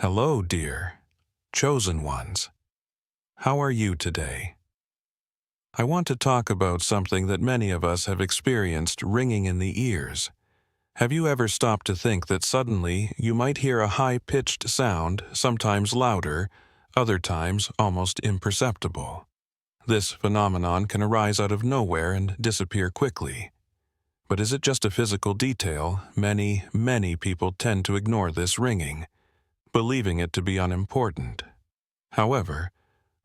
Hello, dear chosen ones. How are you today? I want to talk about something that many of us have experienced ringing in the ears. Have you ever stopped to think that suddenly you might hear a high-pitched sound, sometimes louder, other times almost imperceptible? This phenomenon can arise out of nowhere and disappear quickly. But is it just a physical detail? Many people tend to ignore this ringing, believing it to be unimportant. However,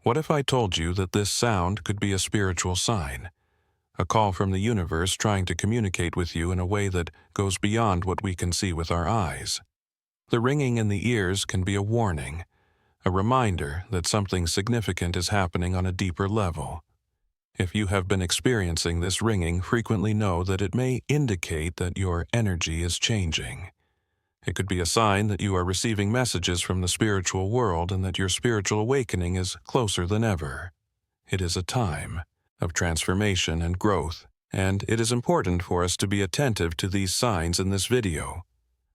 what if I told you that this sound could be a spiritual sign, a call from the universe trying to communicate with you in a way that goes beyond what we can see with our eyes? The ringing in the ears can be a warning, a reminder that something significant is happening on a deeper level. If you have been experiencing this ringing, frequently know that it may indicate that your energy is changing. It could be a sign that you are receiving messages from the spiritual world and that your spiritual awakening is closer than ever. It is a time of transformation and growth, and it is important for us to be attentive to these signs in this video.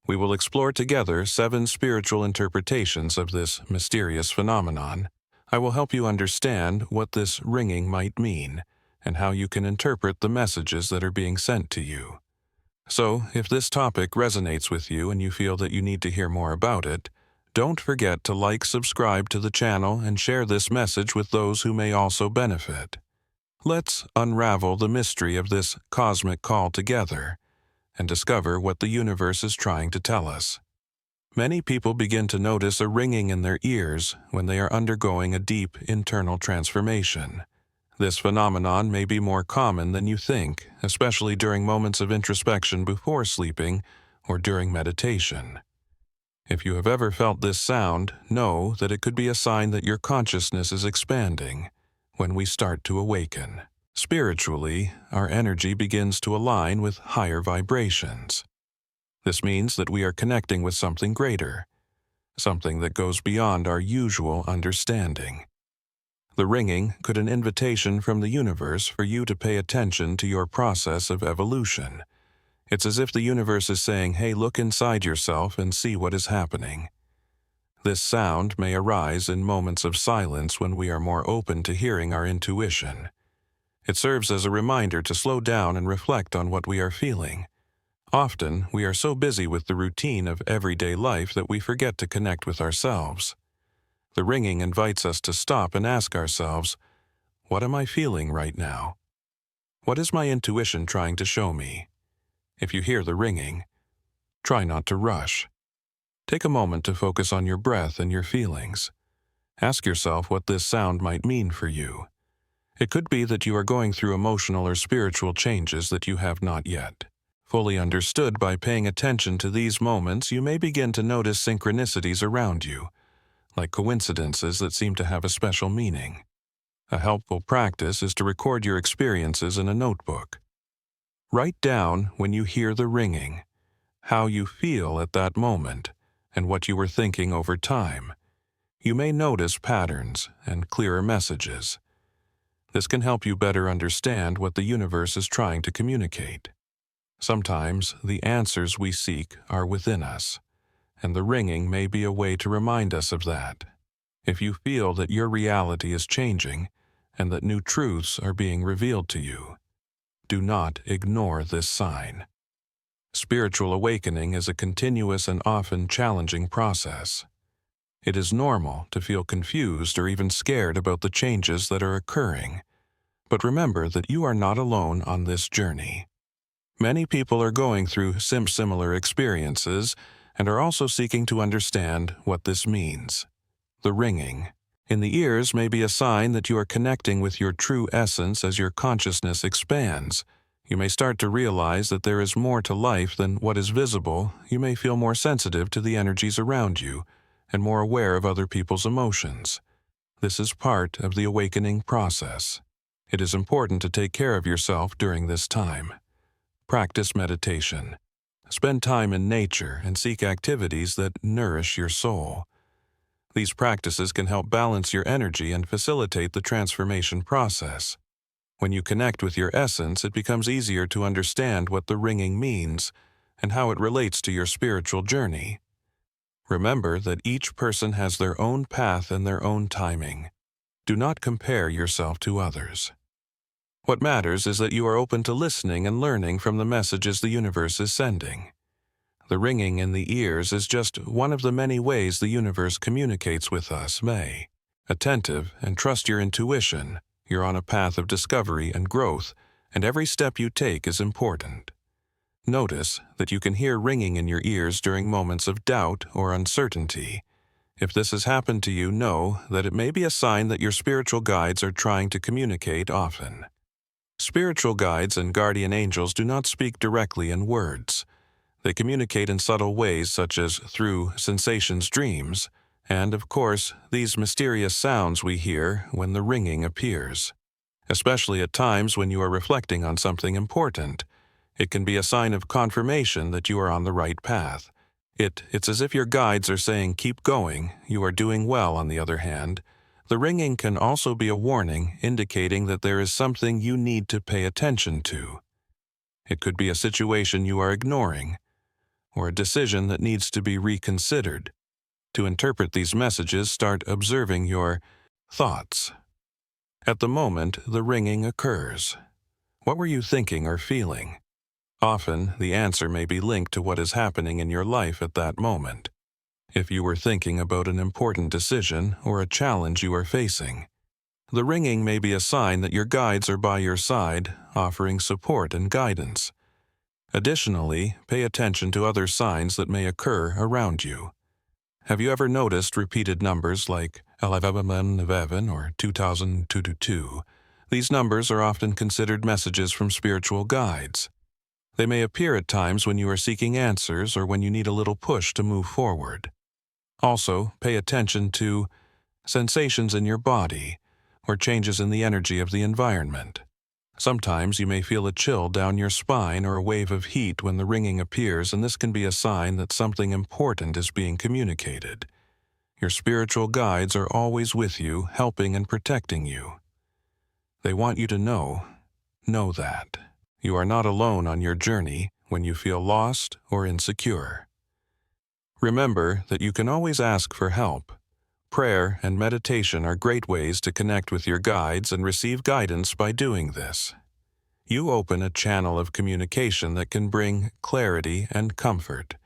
We will explore together 7 spiritual interpretations of this mysterious phenomenon. I will help you understand what this ringing might mean and how you can interpret the messages that are being sent to you. So, if this topic resonates with you and you feel that you need to hear more about it, don't forget to like, subscribe to the channel, and share this message with those who may also benefit. Let's unravel the mystery of this cosmic call together and discover what the universe is trying to tell us. Many people begin to notice a ringing in their ears when they are undergoing a deep internal transformation. This phenomenon may be more common than you think, especially during moments of introspection before sleeping or during meditation. If you have ever felt this sound, know that it could be a sign that your consciousness is expanding when we start to awaken. Spiritually, our energy begins to align with higher vibrations. This means that we are connecting with something greater, something that goes beyond our usual understanding. The ringing could be an invitation from the universe for you to pay attention to your process of evolution. It's as if the universe is saying, hey, look inside yourself and see what is happening. This sound may arise in moments of silence when we are more open to hearing our intuition. It serves as a reminder to slow down and reflect on what we are feeling. Often, we are so busy with the routine of everyday life that we forget to connect with ourselves. The ringing invites us to stop and ask ourselves, what am I feeling right now? What is my intuition trying to show me? If you hear the ringing, try not to rush. Take a moment to focus on your breath and your feelings. Ask yourself what this sound might mean for you. It could be that you are going through emotional or spiritual changes that you have not yet fully understood. By paying attention to these moments, you may begin to notice synchronicities around you, like coincidences that seem to have a special meaning. A helpful practice is to record your experiences in a notebook. Write down when you hear the ringing, how you feel at that moment, and what you were thinking over time. You may notice patterns and clearer messages. This can help you better understand what the universe is trying to communicate. Sometimes the answers we seek are within us, and the ringing may be a way to remind us of that. If you feel that your reality is changing and that new truths are being revealed to you, do not ignore this sign. Spiritual awakening is a continuous and often challenging process. It is normal to feel confused or even scared about the changes that are occurring, but remember that you are not alone on this journey. Many people are going through similar experiences and are also seeking to understand what this means. The ringing in the ears may be a sign that you are connecting with your true essence as your consciousness expands. You may start to realize that there is more to life than what is visible. You may feel more sensitive to the energies around you and more aware of other people's emotions. This is part of the awakening process. It is important to take care of yourself during this time. Practice meditation. Spend time in nature and seek activities that nourish your soul. These practices can help balance your energy and facilitate the transformation process. When you connect with your essence, it becomes easier to understand what the ringing means and how it relates to your spiritual journey. Remember that each person has their own path and their own timing. Do not compare yourself to others. What matters is that you are open to listening and learning from the messages the universe is sending. The ringing in the ears is just one of the many ways the universe communicates with us. May attentive and trust your intuition. You're on a path of discovery and growth, and every step you take is important. Notice that you can hear ringing in your ears during moments of doubt or uncertainty. If this has happened to you, know that it may be a sign that your spiritual guides are trying to communicate often. Spiritual guides and guardian angels do not speak directly in words. They communicate in subtle ways such as through sensations, dreams, and, of course, these mysterious sounds we hear when the ringing appears. Especially at times when you are reflecting on something important. It can be a sign of confirmation that you are on the right path. It's as if your guides are saying, keep going, you are doing well. On the other hand, the ringing can also be a warning indicating that there is something you need to pay attention to. It could be a situation you are ignoring, or a decision that needs to be reconsidered. To interpret these messages, start observing your thoughts. At the moment the ringing occurs, what were you thinking or feeling? Often, the answer may be linked to what is happening in your life at that moment. If you were thinking about an important decision or a challenge you are facing, the ringing may be a sign that your guides are by your side, offering support and guidance. Additionally, pay attention to other signs that may occur around you. Have you ever noticed repeated numbers like 1111 or 2022? These numbers are often considered messages from spiritual guides. They may appear at times when you are seeking answers or when you need a little push to move forward. Also, pay attention to sensations in your body or changes in the energy of the environment. Sometimes you may feel a chill down your spine or a wave of heat when the ringing appears, and this can be a sign that something important is being communicated. Your spiritual guides are always with you, helping and protecting you. They want you to know that. You are not alone on your journey when you feel lost or insecure. Remember that you can always ask for help. Prayer and meditation are great ways to connect with your guides and receive guidance by doing this. You open a channel of communication that can bring clarity and comfort.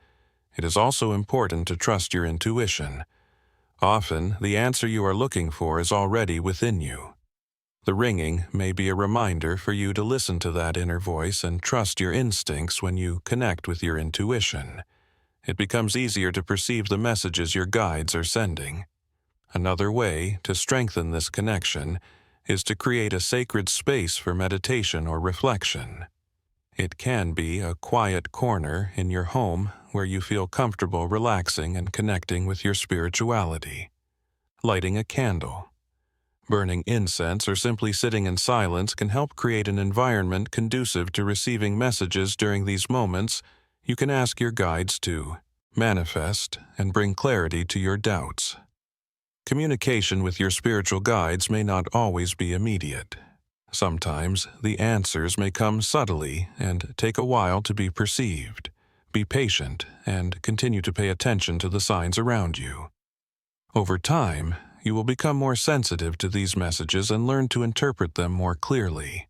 It is also important to trust your intuition. Often, the answer you are looking for is already within you. The ringing may be a reminder for you to listen to that inner voice and trust your instincts when you connect with your intuition. It becomes easier to perceive the messages your guides are sending. Another way to strengthen this connection is to create a sacred space for meditation or reflection. It can be a quiet corner in your home where you feel comfortable relaxing and connecting with your spirituality. Lighting a candle, burning incense, or simply sitting in silence can help create an environment conducive to receiving messages. During these moments, you can ask your guides to manifest and bring clarity to your doubts. Communication with your spiritual guides may not always be immediate. Sometimes the answers may come subtly and take a while to be perceived. Be patient and continue to pay attention to the signs around you. Over time, you will become more sensitive to these messages and learn to interpret them more clearly.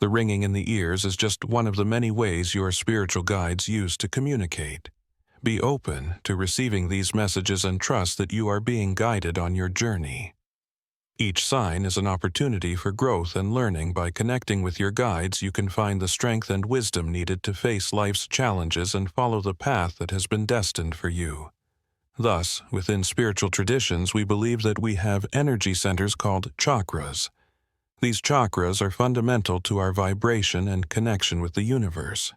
The ringing in the ears is just one of the many ways your spiritual guides use to communicate. Be open to receiving these messages and trust that you are being guided on your journey. Each sign is an opportunity for growth and learning. By connecting with your guides, you can find the strength and wisdom needed to face life's challenges and follow the path that has been destined for you. Thus, within spiritual traditions, we believe that we have energy centers called chakras. These chakras are fundamental to our vibration and connection with the universe.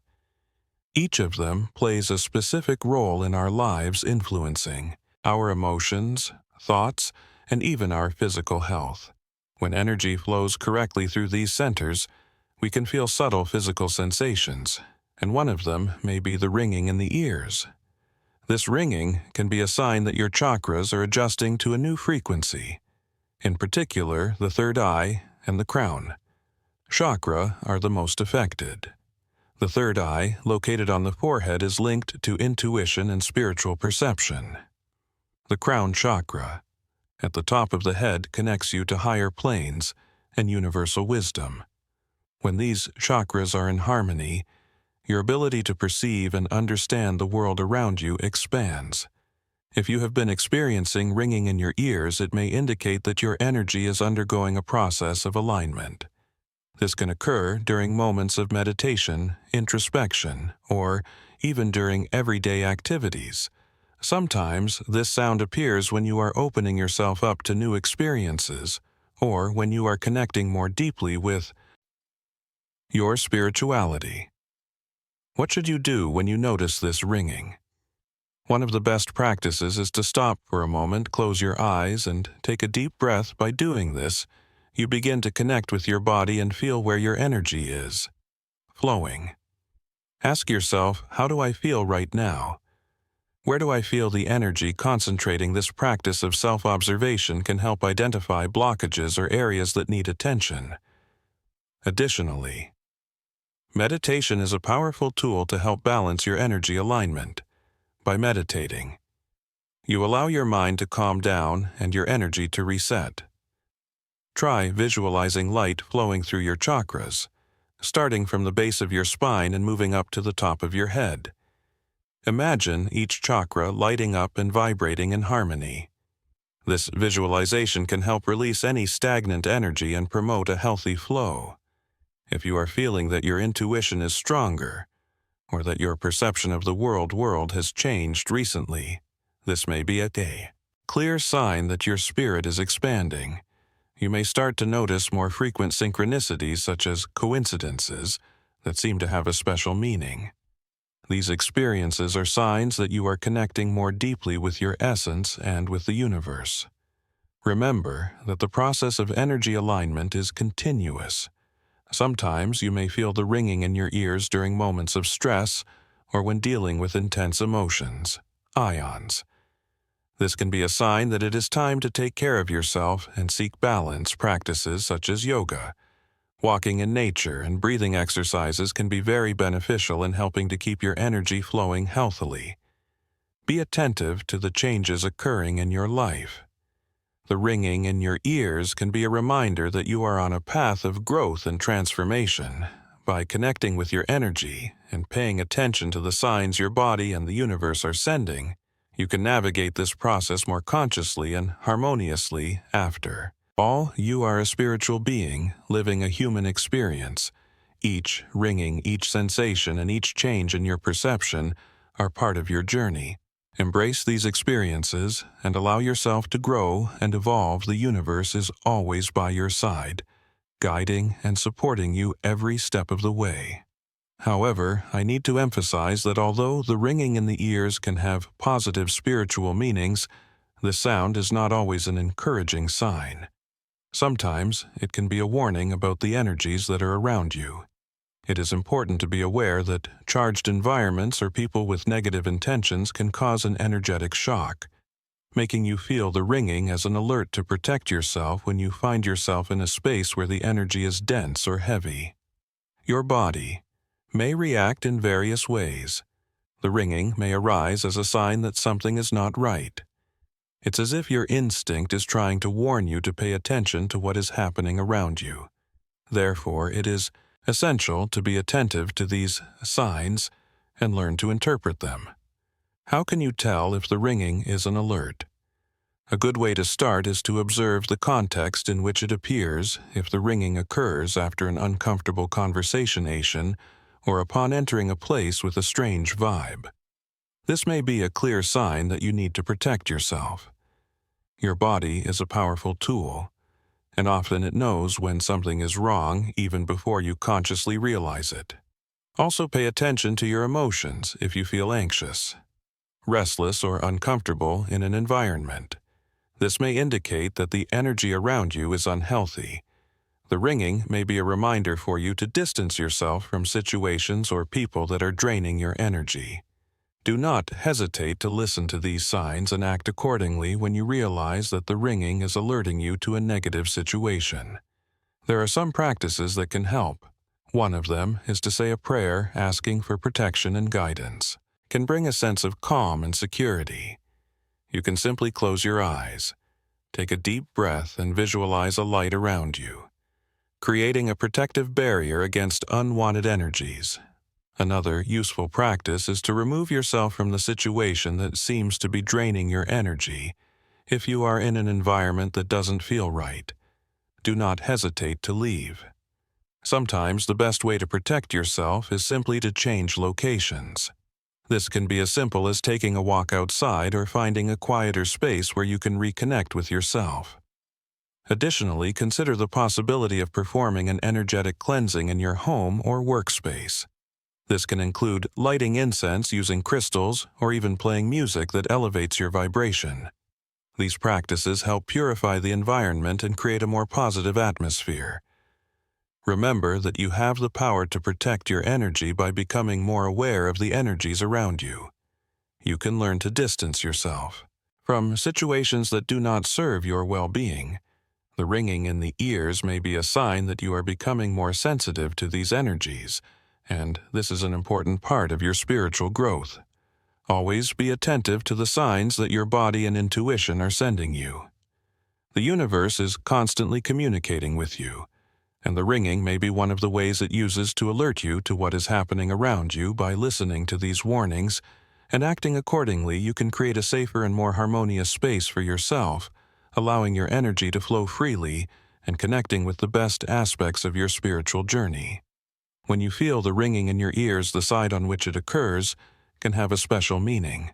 Each of them plays a specific role in our lives, influencing our emotions, thoughts, and even our physical health. When energy flows correctly through these centers, we can feel subtle physical sensations, and one of them may be the ringing in the ears. This ringing can be a sign that your chakras are adjusting to a new frequency, in particular the third eye and the crown. Chakra are the most affected. The third eye, located on the forehead, is linked to intuition and spiritual perception. The crown chakra, at the top of the head, connects you to higher planes and universal wisdom. When these chakras are in harmony, your ability to perceive and understand the world around you expands. If you have been experiencing ringing in your ears, it may indicate that your energy is undergoing a process of alignment. This can occur during moments of meditation, introspection, or even during everyday activities. Sometimes this sound appears when you are opening yourself up to new experiences, or when you are connecting more deeply with your spirituality. What should you do when you notice this ringing? One of the best practices is to stop for a moment, close your eyes, and take a deep breath. By doing this, you begin to connect with your body and feel where your energy is flowing. Ask yourself, how do I feel right now? Where do I feel the energy concentrating? This practice of self-observation can help identify blockages or areas that need attention. Additionally, meditation is a powerful tool to help balance your energy alignment. By meditating, you allow your mind to calm down and your energy to reset. Try visualizing light flowing through your chakras, starting from the base of your spine and moving up to the top of your head. Imagine each chakra lighting up and vibrating in harmony. This visualization can help release any stagnant energy and promote a healthy flow. If you are feeling that your intuition is stronger, or that your perception of the world has changed recently, this may be a clear sign that your spirit is expanding. You may start to notice more frequent synchronicities, such as coincidences, that seem to have a special meaning. These experiences are signs that you are connecting more deeply with your essence and with the universe. Remember that the process of energy alignment is continuous. Sometimes you may feel the ringing in your ears during moments of stress or when dealing with intense emotions, ions. This can be a sign that it is time to take care of yourself and seek balance. Practices such as yoga, walking in nature, and breathing exercises can be very beneficial in helping to keep your energy flowing healthily. Be attentive to the changes occurring in your life. The ringing in your ears can be a reminder that you are on a path of growth and transformation. By connecting with your energy and paying attention to the signs your body and the universe are sending, you can navigate this process more consciously and harmoniously after. All, you are a spiritual being living a human experience. Each ringing, each sensation, and each change in your perception are part of your journey. Embrace these experiences and allow yourself to grow and evolve. The universe is always by your side, guiding and supporting you every step of the way. However, I need to emphasize that although the ringing in the ears can have positive spiritual meanings, the sound is not always an encouraging sign. Sometimes it can be a warning about the energies that are around you. It is important to be aware that charged environments or people with negative intentions can cause an energetic shock, making you feel the ringing as an alert to protect yourself when you find yourself in a space where the energy is dense or heavy. Your body may react in various ways. The ringing may arise as a sign that something is not right. It's as if your instinct is trying to warn you to pay attention to what is happening around you. Therefore, it is essential to be attentive to these signs and learn to interpret them. How can you tell if the ringing is an alert? A good way to start is to observe the context in which it appears. If the ringing occurs after an uncomfortable conversation or upon entering a place with a strange vibe, this may be a clear sign that you need to protect yourself. Your body is a powerful tool, and often it knows when something is wrong even before you consciously realize it. Also pay attention to your emotions if you feel anxious, restless, or uncomfortable in an environment. This may indicate that the energy around you is unhealthy. The ringing may be a reminder for you to distance yourself from situations or people that are draining your energy. Do not hesitate to listen to these signs and act accordingly when you realize that the ringing is alerting you to a negative situation. There are some practices that can help. One of them is to say a prayer asking for protection and guidance. It can bring a sense of calm and security. You can simply close your eyes, take a deep breath, and visualize a light around you, creating a protective barrier against unwanted energies. Another useful practice is to remove yourself from the situation that seems to be draining your energy. If you are in an environment that doesn't feel right, do not hesitate to leave. Sometimes the best way to protect yourself is simply to change locations. This can be as simple as taking a walk outside or finding a quieter space where you can reconnect with yourself. Additionally, consider the possibility of performing an energetic cleansing in your home or workspace. This can include lighting incense using crystals or even playing music that elevates your vibration. These practices help purify the environment and create a more positive atmosphere. Remember that you have the power to protect your energy by becoming more aware of the energies around you. You can learn to distance yourself from situations that do not serve your well-being. The ringing in the ears may be a sign that you are becoming more sensitive to these energies, and this is an important part of your spiritual growth. Always be attentive to the signs that your body and intuition are sending you. The universe is constantly communicating with you, and the ringing may be one of the ways it uses to alert you to what is happening around you. By listening to these warnings and acting accordingly, you can create a safer and more harmonious space for yourself, allowing your energy to flow freely and connecting with the best aspects of your spiritual journey. When you feel the ringing in your ears, the side on which it occurs can have a special meaning.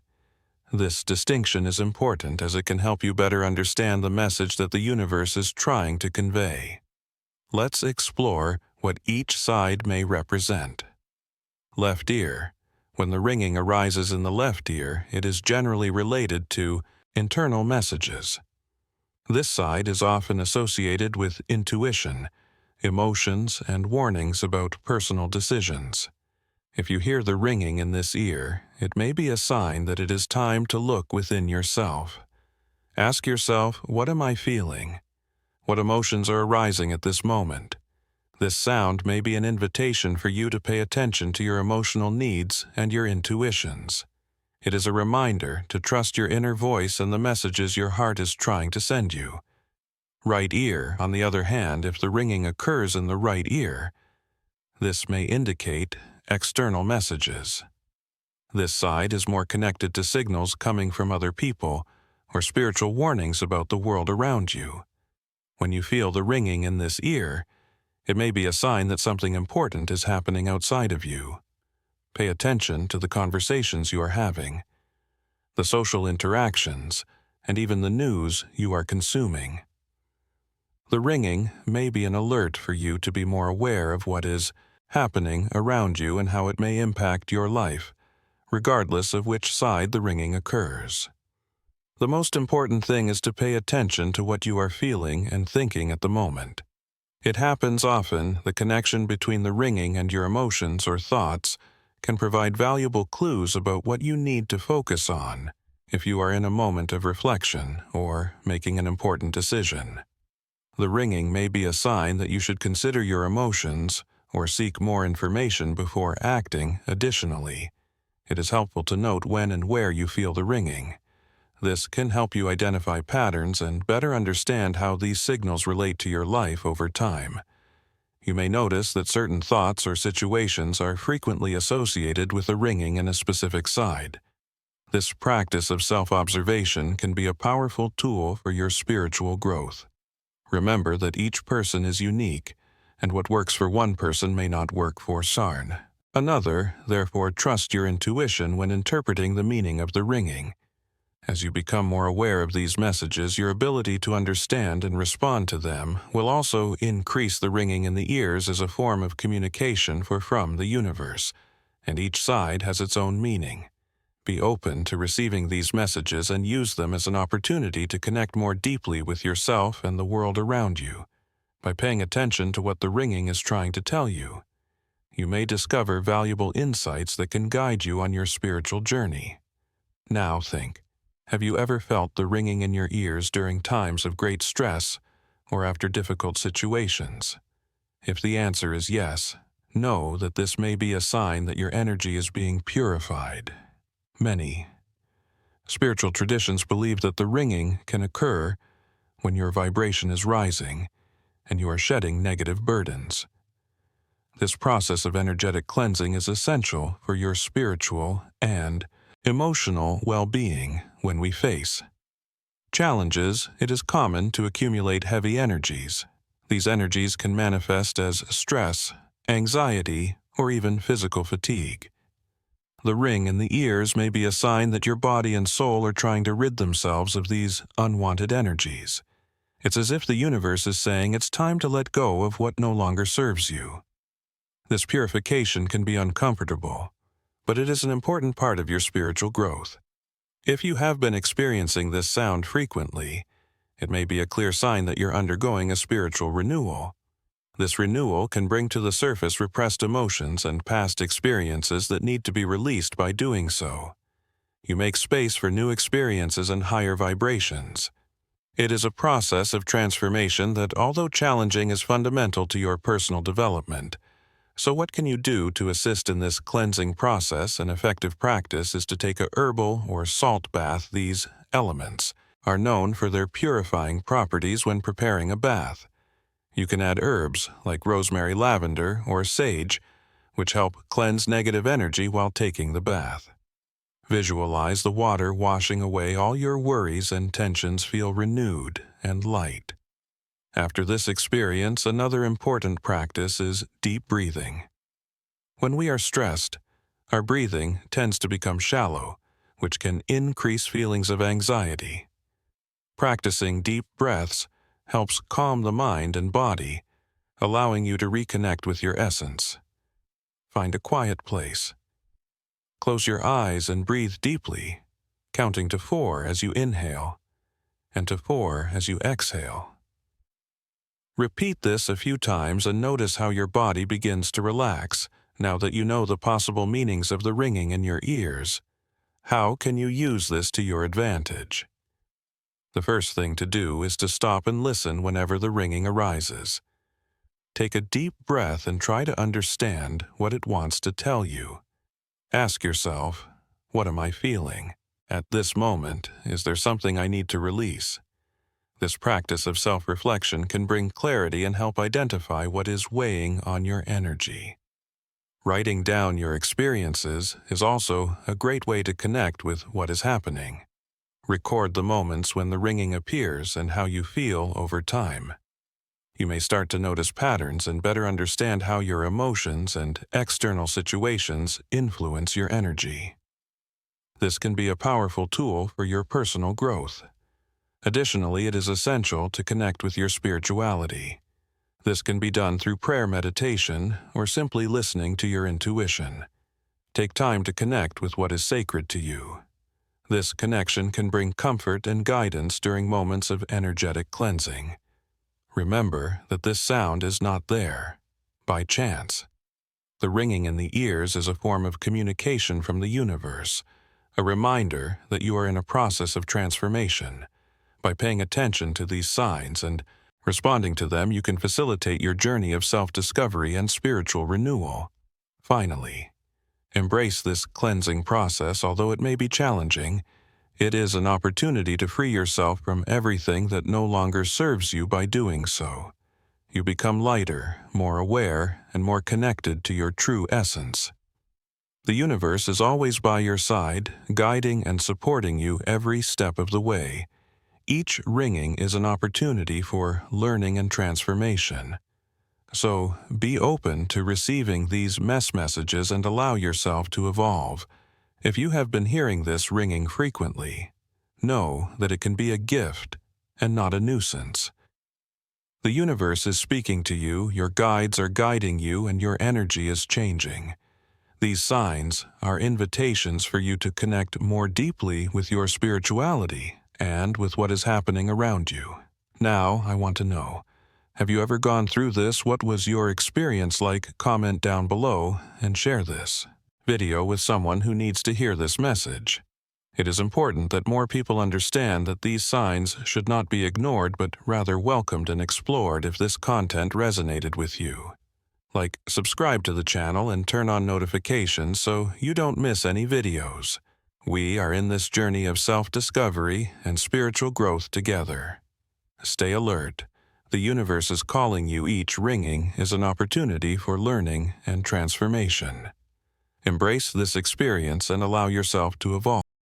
This distinction is important as it can help you better understand the message that the universe is trying to convey. Let's explore what each side may represent. Left ear. When the ringing arises in the left ear, it is generally related to internal messages. This side is often associated with intuition, emotions, and warnings about personal decisions. If you hear the ringing in this ear, it may be a sign that it is time to look within yourself. Ask yourself, what am I feeling? What emotions are arising at this moment? This sound may be an invitation for you to pay attention to your emotional needs and your intuitions. It is a reminder to trust your inner voice and the messages your heart is trying to send you. Right ear, on the other hand, if the ringing occurs in the right ear, this may indicate external messages. This side is more connected to signals coming from other people or spiritual warnings about the world around you. When you feel the ringing in this ear, it may be a sign that something important is happening outside of you. Pay attention to the conversations you are having, the social interactions, and even the news you are consuming. The ringing may be an alert for you to be more aware of what is happening around you and how it may impact your life, regardless of which side the ringing occurs. The most important thing is to pay attention to what you are feeling and thinking at the moment. It happens often. The connection between the ringing and your emotions or thoughts can provide valuable clues about what you need to focus on if you are in a moment of reflection or making an important decision. The ringing may be a sign that you should consider your emotions or seek more information before acting. Additionally, it is helpful to note when and where you feel the ringing. This can help you identify patterns and better understand how these signals relate to your life over time. You may notice that certain thoughts or situations are frequently associated with a ringing in a specific side. This practice of self-observation can be a powerful tool for your spiritual growth. Remember that each person is unique, and what works for one person may not work for another. Therefore, trust your intuition when interpreting the meaning of the ringing. As you become more aware of these messages, your ability to understand and respond to them will also increase. The ringing in the ears as a form of communication from the universe, and each side has its own meaning. Be open to receiving these messages and use them as an opportunity to connect more deeply with yourself and the world around you. By paying attention to what the ringing is trying to tell you, you may discover valuable insights that can guide you on your spiritual journey. Now think. Have you ever felt the ringing in your ears during times of great stress or after difficult situations? If the answer is yes, know that this may be a sign that your energy is being purified. Many Spiritual traditions believe that the ringing can occur when your vibration is rising and you are shedding negative burdens. This process of energetic cleansing is essential for your spiritual and emotional well-being. When we face challenges, it is common to accumulate heavy energies. These energies can manifest as stress, anxiety, or even physical fatigue. The ring in the ears may be a sign that your body and soul are trying to rid themselves of these unwanted energies. It's as if the universe is saying it's time to let go of what no longer serves you. This purification can be uncomfortable, but it is an important part of your spiritual growth. If you have been experiencing this sound frequently, it may be a clear sign that you're undergoing a spiritual renewal. This renewal can bring to the surface repressed emotions and past experiences that need to be released by doing so. You make space for new experiences and higher vibrations. It is a process of transformation that, although challenging, is fundamental to your personal development. So what can you do to assist in this cleansing process? An effective practice is to take a herbal or salt bath. These elements are known for their purifying properties when preparing a bath. You can add herbs like rosemary, lavender, or sage, which help cleanse negative energy while taking the bath. Visualize the water washing away all your worries and tensions. Feel renewed and light. After this experience, another important practice is deep breathing. When we are stressed, our breathing tends to become shallow, which can increase feelings of anxiety. Practicing deep breaths helps calm the mind and body, allowing you to reconnect with your essence. Find a quiet place. Close your eyes and breathe deeply, counting to 4 as you inhale and to 4 as you exhale. Repeat this a few times and notice how your body begins to relax. Now that you know the possible meanings of the ringing in your ears, how can you use this to your advantage? The first thing to do is to stop and listen whenever the ringing arises. Take a deep breath and try to understand what it wants to tell you. Ask yourself, what am I feeling? At this moment, is there something I need to release? This practice of self-reflection can bring clarity and help identify what is weighing on your energy. Writing down your experiences is also a great way to connect with what is happening. Record the moments when the ringing appears and how you feel over time. You may start to notice patterns and better understand how your emotions and external situations influence your energy. This can be a powerful tool for your personal growth. Additionally, it is essential to connect with your spirituality. This can be done through prayer, meditation, or simply listening to your intuition. Take time to connect with what is sacred to you. This connection can bring comfort and guidance during moments of energetic cleansing. Remember that this sound is not there by chance. The ringing in the ears is a form of communication from the universe, a reminder that you are in a process of transformation. By paying attention to these signs and responding to them, you can facilitate your journey of self-discovery and spiritual renewal. Finally, embrace this cleansing process. Although it may be challenging, it is an opportunity to free yourself from everything that no longer serves you. By doing so, you become lighter, more aware, and more connected to your true essence. The universe is always by your side, guiding and supporting you every step of the way. Each ringing is an opportunity for learning and transformation. So, be open to receiving these messages and allow yourself to evolve. If you have been hearing this ringing frequently, know that it can be a gift and not a nuisance. The universe is speaking to you, your guides are guiding you, and your energy is changing. These signs are invitations for you to connect more deeply with your spirituality and with what is happening around you. Now, I want to know, have you ever gone through this? What was your experience like? Comment down below and share this video with someone who needs to hear this message. It is important that more people understand that these signs should not be ignored but rather welcomed and explored. If this content resonated with you, subscribe to the channel and turn on notifications so you don't miss any videos. We are in this journey of self-discovery and spiritual growth together. Stay alert. The universe is calling you. Each ringing is an opportunity for learning and transformation. Embrace this experience and allow yourself to evolve.